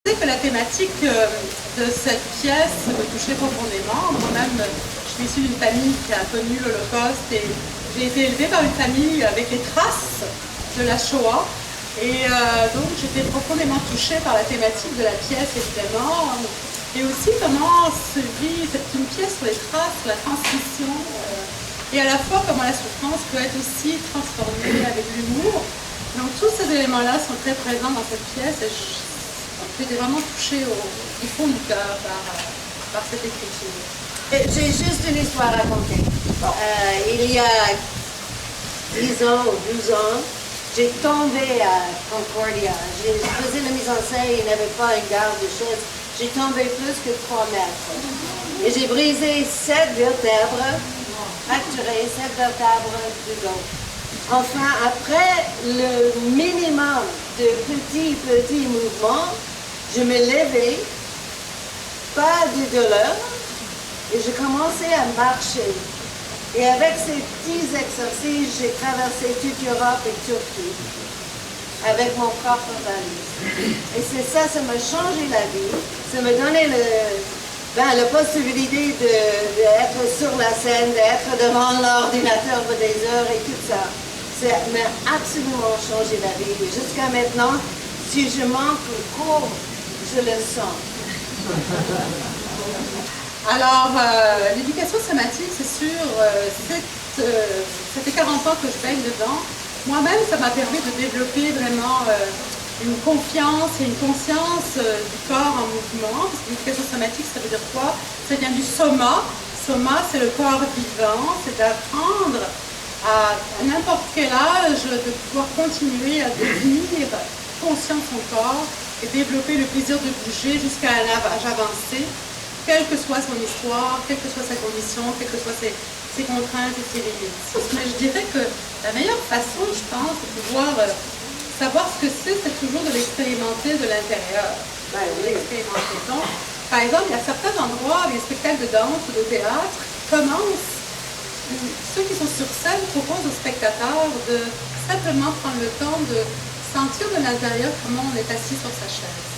Que la thématique de cette pièce me touchait profondément. Moi-même, je suis issue d'une famille qui a connu l'Holocauste et j'ai été élevée par une famille avec les traces de la Shoah. Et donc j'étais profondément touchée par la thématique de la pièce, évidemment. Et aussi comment se vit une pièce sur les traces, sur la transmission. Et à la fois comment la souffrance peut être aussi transformée avec l'humour. Donc tous ces éléments-là sont très présents dans cette pièce. Et j'étais vraiment touchée au fond du cœur par cette écriture. J'ai juste une histoire à raconter. Il y a 10 ans ou 12 ans, j'ai tombé à Concordia. Je faisais la mise en scène, il n'y avait pas une gare de chaises. J'ai tombé plus que 3 mètres. Et j'ai brisé 7 vertèbres, fracturé 7 vertèbres du dos. Enfin, après le minimum de petits mouvements, je me levais, pas de douleur, et je commençais à marcher. Et avec ces petits exercices, j'ai traversé toute l'Europe et Turquie avec mon propre valise. Et c'est ça, ça m'a changé la vie. Ça m'a donné la possibilité d'être sur la scène, d'être devant l'ordinateur pour des heures et tout ça. Ça m'a absolument changé la vie. Et jusqu'à maintenant, si je manque le cours, je le sens. Alors, l'éducation somatique, c'est sûr, ça fait 40 ans que je baigne dedans. Moi-même, ça m'a permis de développer vraiment une confiance et une conscience du corps en mouvement. Parce que l'éducation somatique, ça veut dire quoi? Ça vient du soma. Soma, c'est le corps vivant, c'est d'apprendre à n'importe quel âge de pouvoir continuer à devenir conscient de son corps et développer le plaisir de bouger jusqu'à un âge avancé, quelle que soit son histoire, quelle que soit sa condition, quelles que soient ses contraintes et ses limites. Mais je dirais que la meilleure façon, je pense, de pouvoir savoir ce que c'est toujours de l'expérimenter de l'intérieur. L'expérimenter. Donc, par exemple, il y a certains endroits, les spectacles de danse ou de théâtre commencent. Ceux qui sont sur scène proposent aux spectateurs de simplement prendre le temps de sentir de l'intérieur comment on est assis sur sa chaise.